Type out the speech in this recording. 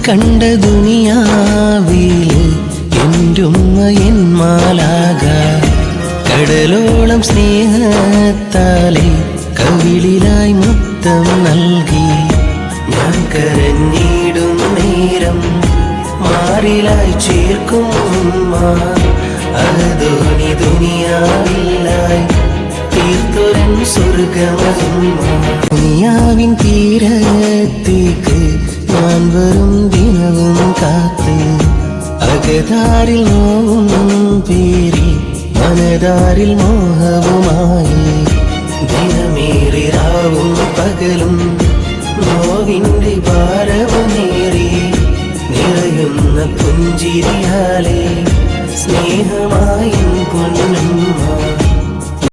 കണ്ട ദുനിയാവിൽ എന്റുമ്മ എൻ മാലാക കടലോളം സ്നേഹത്താലെ കവിളിലായി മുത്തം നൽകി ഞാൻ കരഞ്ഞിടും നേരം മാറിലായി ചേർക്കും ഉമ്മ അകതോനി ദുനിയാവിലായി തീർത്തൊരൻ സ്വർഗമമ്മ ദുനിയാവിൻ തീരത്തേക്ക് ഞാൻ വരും ദിനവും കാത്ത് അകതാരിൽ നോവും പേരി മനതാരിൽ മോഹവുമായി ദിനമേറി രാവും പകലും നോവിൻ്റെ ഭാരവുമേറി നിറയുന്ന പുഞ്ചിരിയാലെ സ്നേഹമായി പൊന്നുമ്മ